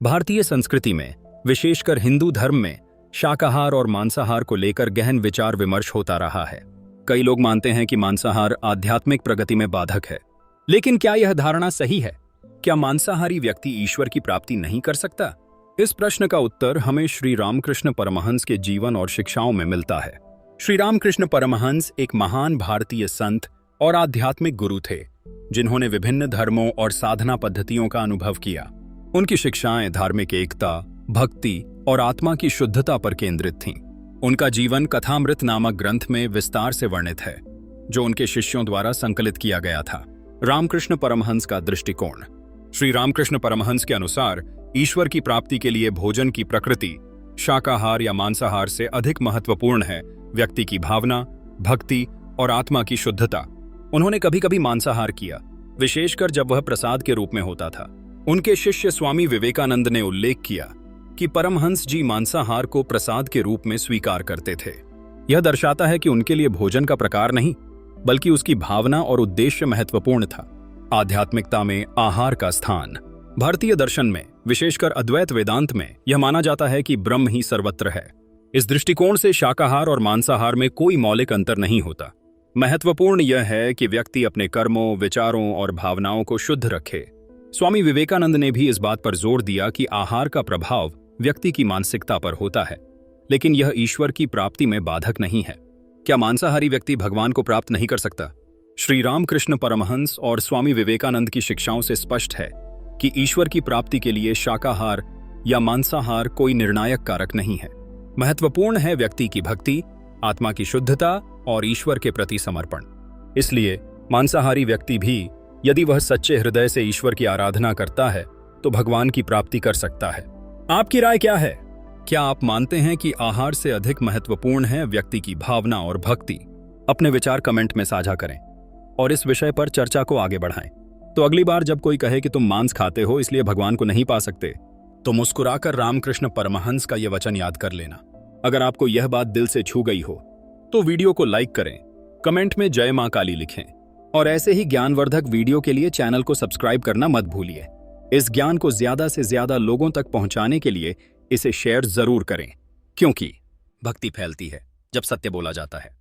भारतीय संस्कृति में, विशेषकर हिंदू धर्म में, शाकाहार और मांसाहार को लेकर गहन विचार विमर्श होता रहा है। कई लोग मानते हैं कि मांसाहार आध्यात्मिक प्रगति में बाधक है। लेकिन क्या यह धारणा सही है? क्या मांसाहारी व्यक्ति ईश्वर की प्राप्ति नहीं कर सकता? इस प्रश्न का उत्तर हमें श्री रामकृष्ण परमहंस के जीवन और शिक्षाओं में मिलता है। श्री रामकृष्ण परमहंस एक महान भारतीय संत और आध्यात्मिक गुरु थे, जिन्होंने विभिन्न धर्मों और साधना पद्धतियों का अनुभव किया। उनकी शिक्षाएं धार्मिक एकता, भक्ति और आत्मा की शुद्धता पर केंद्रित थीं। उनका जीवन कथामृत नामक ग्रंथ में विस्तार से वर्णित है, जो उनके शिष्यों द्वारा संकलित किया गया था। रामकृष्ण परमहंस का दृष्टिकोण। श्री रामकृष्ण परमहंस के अनुसार ईश्वर की प्राप्ति के लिए भोजन की प्रकृति शाकाहार या मांसाहार से अधिक महत्वपूर्ण है व्यक्ति की भावना, भक्ति और आत्मा की शुद्धता। उन्होंने कभी कभी मांसाहार किया, विशेषकर जब वह प्रसाद के रूप में होता था। उनके शिष्य स्वामी विवेकानंद ने उल्लेख किया कि परमहंस जी मांसाहार को प्रसाद के रूप में स्वीकार करते थे। यह दर्शाता है कि उनके लिए भोजन का प्रकार नहीं, बल्कि उसकी भावना और उद्देश्य महत्वपूर्ण था। आध्यात्मिकता में आहार का स्थान। भारतीय दर्शन में, विशेषकर अद्वैत वेदांत में, यह माना जाता है कि ब्रह्म ही सर्वत्र है। इस दृष्टिकोण से शाकाहार और मांसाहार में कोई मौलिक अंतर नहीं होता। महत्वपूर्ण यह है कि व्यक्ति अपने कर्मों, विचारों और भावनाओं को शुद्ध रखे। स्वामी विवेकानंद ने भी इस बात पर जोर दिया कि आहार का प्रभाव व्यक्ति की मानसिकता पर होता है, लेकिन यह ईश्वर की प्राप्ति में बाधक नहीं है। क्या मांसाहारी व्यक्ति भगवान को प्राप्त नहीं कर सकता? श्री रामकृष्ण परमहंस और स्वामी विवेकानंद की शिक्षाओं से स्पष्ट है कि ईश्वर की प्राप्ति के लिए शाकाहार या मांसाहार कोई निर्णायक कारक नहीं है। महत्वपूर्ण है व्यक्ति की भक्ति, आत्मा की शुद्धता और ईश्वर के प्रति समर्पण। इसलिए मांसाहारी व्यक्ति भी, यदि वह सच्चे हृदय से ईश्वर की आराधना करता है, तो भगवान की प्राप्ति कर सकता है। आपकी राय क्या है? क्या आप मानते हैं कि आहार से अधिक महत्वपूर्ण है व्यक्ति की भावना और भक्ति? अपने विचार कमेंट में साझा करें और इस विषय पर चर्चा को आगे बढ़ाएं। तो अगली बार जब कोई कहे कि तुम मांस खाते हो इसलिए भगवान को नहीं पा सकते, तो मुस्कुराकर रामकृष्ण परमहंस का यह वचन याद कर लेना। अगर आपको यह बात दिल से छू गई हो तो वीडियो को लाइक करें, कमेंट में जय मां काली लिखें और ऐसे ही ज्ञानवर्धक वीडियो के लिए चैनल को सब्सक्राइब करना मत भूलिए। इस ज्ञान को ज्यादा से ज्यादा लोगों तक पहुंचाने के लिए इसे शेयर जरूर करें, क्योंकि भक्ति फैलती है जब सत्य बोला जाता है।